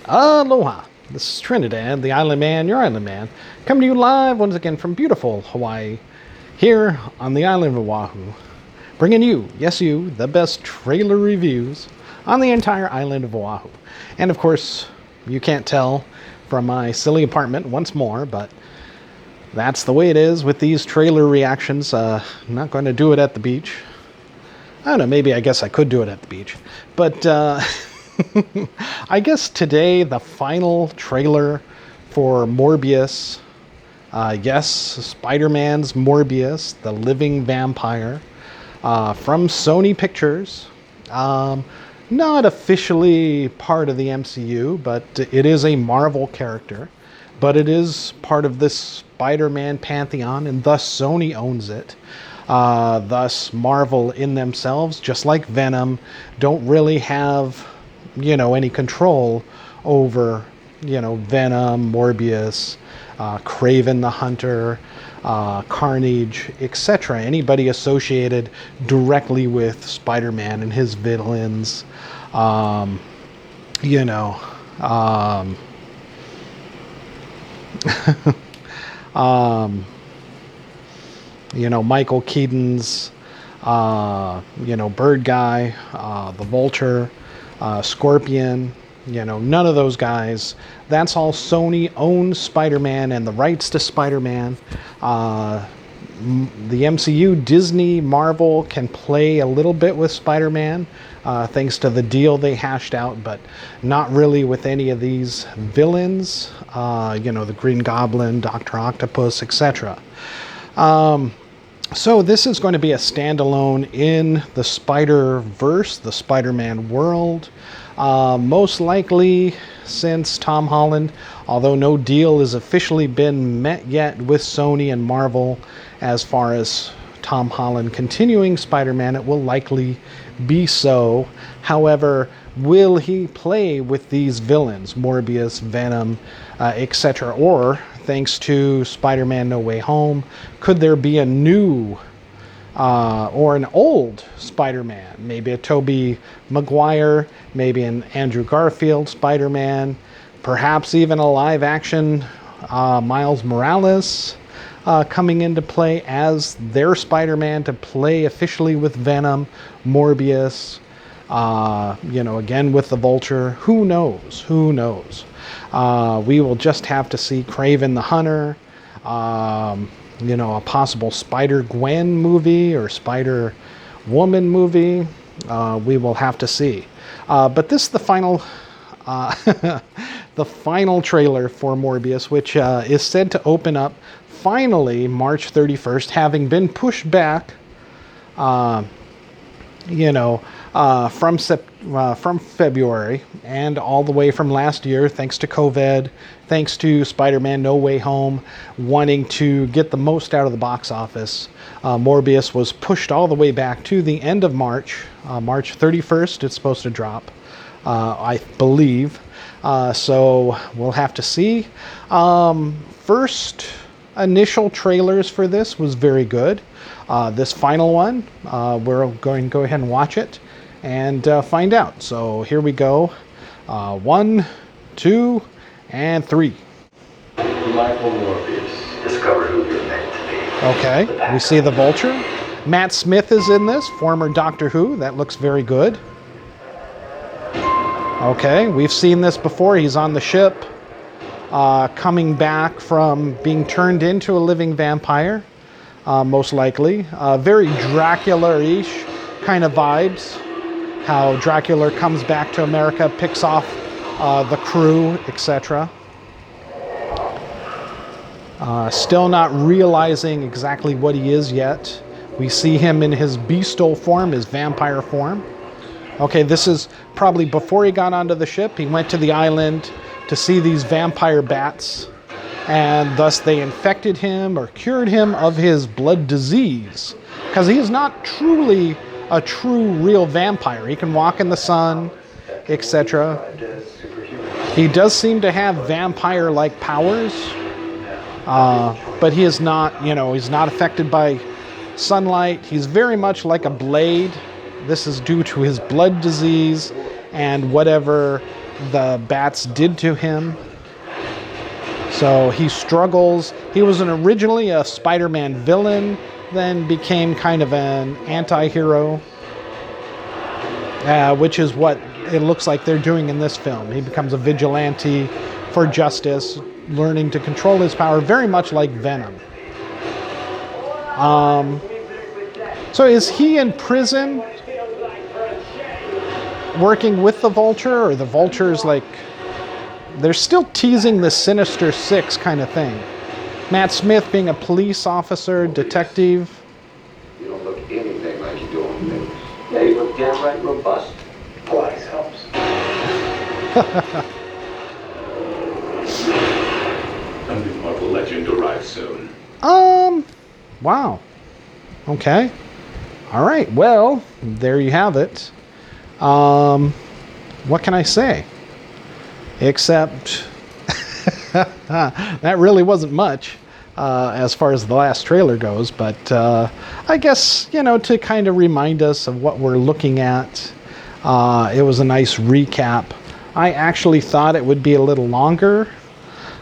Aloha! This is Trinidad the Island Man, your Island Man, coming to you live once again from beautiful Hawaii, here on the island of Oahu, bringing you, yes you, the best trailer reviews on the entire island of Oahu. And of course, you can't tell from my silly apartment once more, but that's the way it is with these trailer reactions. I'm not going to do it at the beach. I don't know, maybe I guess I could do it at the beach. But, I guess today the final trailer for Morbius, yes, Spider-Man's Morbius, the living vampire, from Sony Pictures. Not officially part of the MCU, but it is a Marvel character. But it is part of this Spider-Man pantheon, and thus Sony owns it. Thus Marvel in themselves, just like Venom, don't really have any control over, Venom, Morbius, Kraven the Hunter, Carnage, etc. Anybody associated directly with Spider-Man and his villains, Michael Keaton's, Bird Guy, the Vulture, Scorpion, none of those guys. That's all Sony owns Spider-Man and the rights to Spider-Man. The MCU, Disney, Marvel can play a little bit with Spider-Man, thanks to the deal they hashed out, but not really with any of these villains, the Green Goblin, Dr. Octopus, etc. So this is going to be a standalone in the Spider-Verse, the Spider-Man world. Most likely since Tom Holland, although no deal has officially been met yet with Sony and Marvel as far as Tom Holland continuing Spider-Man, it will likely be so. However, will he play with these villains, Morbius, Venom, etc., or thanks to Spider-Man No Way Home, could there be a new or an old Spider-Man? Maybe a Tobey Maguire, maybe an Andrew Garfield Spider-Man, perhaps even a live-action Miles Morales coming into play as their Spider-Man to play officially with Venom, Morbius, again with the Vulture. Who knows? Who knows? We will just have to see Kraven the Hunter, a possible Spider-Gwen movie or Spider-Woman movie. We will have to see. But this is the final, the final trailer for Morbius, which is said to open up finally March 31st, having been pushed back, from February and all the way from last year, thanks to COVID, thanks to Spider-Man No Way Home wanting to get the most out of the box office. Morbius was pushed all the way back to the end of March, March 31st. It's supposed to drop, I believe. So we'll have to see. First initial trailers for this was very good. This final one, we're going to go ahead and watch it and find out. So here we go. 1, 2, and 3. Michael Morbius, discover who you're meant to be. Okay, we see the Vulture. Matt Smith is in this, former Doctor Who. That looks very good. Okay, we've seen this before. He's on the ship, coming back from being turned into a living vampire, most likely. Very Dracula-ish kind of vibes. How Dracula comes back to America, picks off the crew, etc. Still not realizing exactly what he is yet. We see him in his bestial form, his vampire form. Okay, this is probably before he got onto the ship. He went to the island to see these vampire bats, and thus they infected him or cured him of his blood disease, because he is not truly a true real vampire. He can walk in the sun, etc. He does seem to have vampire-like powers, but he is not, he's not affected by sunlight. He's very much like a Blade. This is due to his blood disease and whatever the bats did to him. So he struggles. He was originally a Spider-Man villain, then became kind of an anti-hero, which is what it looks like they're doing in this film. He becomes a vigilante for justice, learning to control his power, very much like Venom. So is he in prison working with the Vulture, or the Vulture's like... They're still teasing the Sinister Six kind of thing. Matt Smith being a police officer, detective. You don't look anything like you do on things. Yeah, you look damn right robust. Always helps. A new Marvel Legend arrives soon. Wow. Okay. All right. Well, there you have it. What can I say? Except that really wasn't much as far as the last trailer goes. But I guess, to kind of remind us of what we're looking at, it was a nice recap. I actually thought it would be a little longer.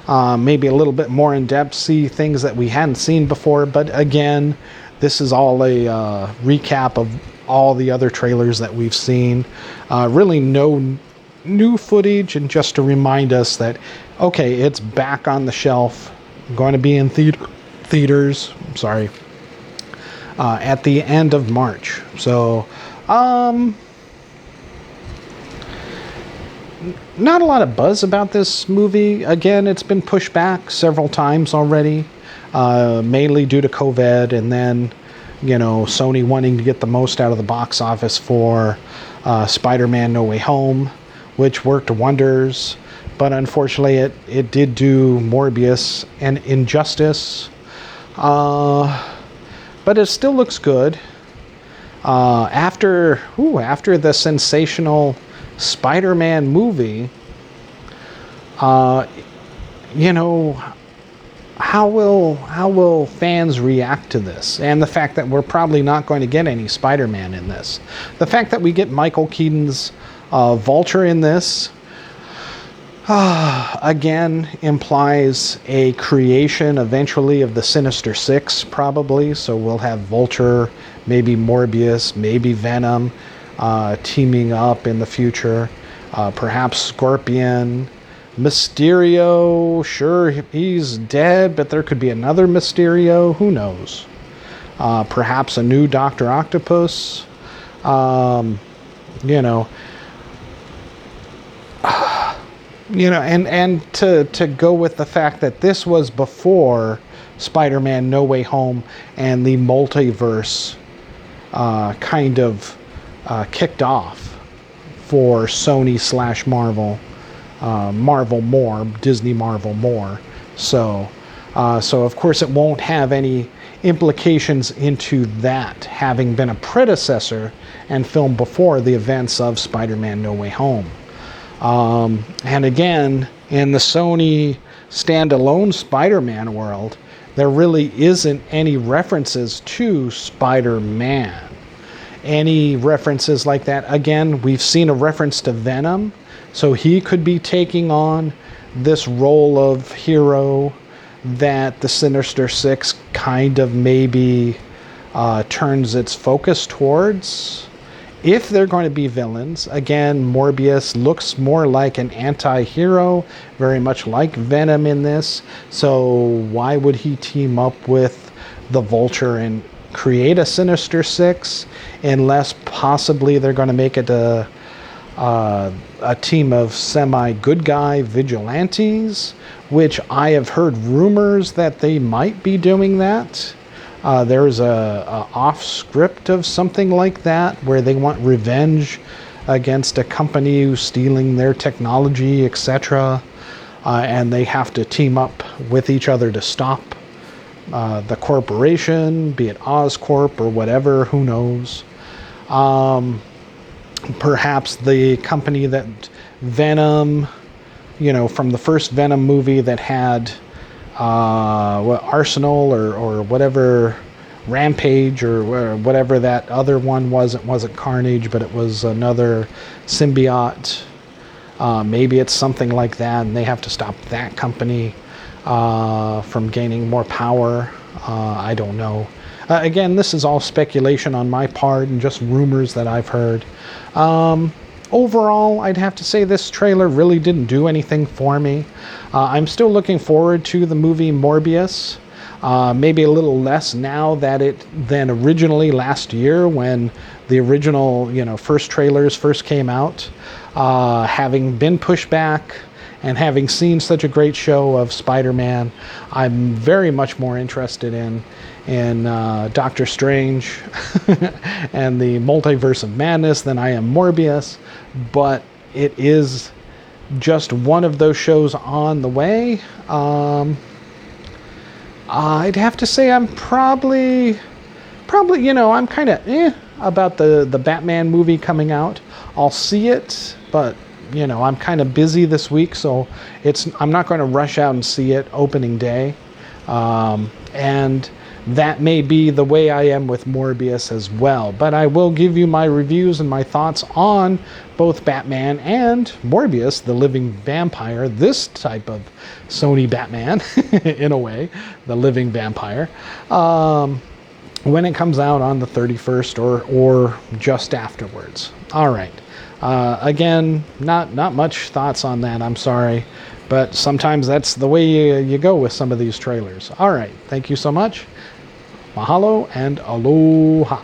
Maybe a little bit more in-depth, see things that we hadn't seen before. But again, this is all a recap of all the other trailers that we've seen. Really no new footage, and just to remind us that, okay, it's back on the shelf, going to be in theaters, at the end of March. So, not a lot of buzz about this movie. Again, it's been pushed back several times already, mainly due to COVID, and then, Sony wanting to get the most out of the box office for Spider-Man No Way Home, which worked wonders. But unfortunately, it did do Morbius and Injustice. But it still looks good. After the sensational Spider-Man movie, how will fans react to this? And the fact that we're probably not going to get any Spider-Man in this. The fact that we get Michael Keaton's Vulture in this, again, implies a creation eventually of the Sinister Six, probably. So we'll have Vulture, maybe Morbius, maybe Venom, teaming up in the future. Perhaps Scorpion. Mysterio, sure, he's dead, but there could be another Mysterio. Who knows? Perhaps a new Dr. Octopus. And to go with the fact that this was before Spider-Man No Way Home and the multiverse kind of kicked off for Sony / Marvel. Marvel more, Disney Marvel more. So of course it won't have any implications into that having been a predecessor and filmed before the events of Spider-Man No Way Home. And again, in the Sony standalone Spider-Man world, there really isn't any references to Spider-Man. Any references like that, again, we've seen a reference to Venom, so he could be taking on this role of hero that the Sinister Six kind of maybe turns its focus towards. If they're going to be villains, again, Morbius looks more like an anti-hero, very much like Venom in this. So why would he team up with the Vulture and create a Sinister Six, unless possibly they're going to make it a team of semi-good guy vigilantes, which I have heard rumors that they might be doing that. There's a off script of something like that where they want revenge against a company who's stealing their technology, etc. And they have to team up with each other to stop the corporation, be it Oscorp or whatever, who knows. Perhaps the company that Venom, from the first Venom movie that had Arsenal or whatever, Rampage or whatever that other one was. It wasn't Carnage, but it was another symbiote. Maybe it's something like that, and they have to stop that company from gaining more power. I don't know. Again, this is all speculation on my part and just rumors that I've heard. Overall, I'd have to say this trailer really didn't do anything for me. I'm still looking forward to the movie Morbius. Maybe a little less now than originally last year when the original, first trailers first came out. Having been pushed back and having seen such a great show of Spider-Man, I'm very much more interested in Doctor Strange and the Multiverse of Madness than I am Morbius. But it is just one of those shows on the way. I'd have to say I'm probably, I'm kind of about the Batman movie coming out. I'll see it, but I'm kind of busy this week, so I'm not going to rush out and see it opening day. And that may be the way I am with Morbius as well. But I will give you my reviews and my thoughts on both Batman and Morbius, the living vampire, this type of Sony Batman, in a way, the living vampire, when it comes out on the 31st or just afterwards. All right. Again, not much thoughts on that, I'm sorry. But sometimes that's the way you go with some of these trailers. All right. Thank you so much. Mahalo and aloha.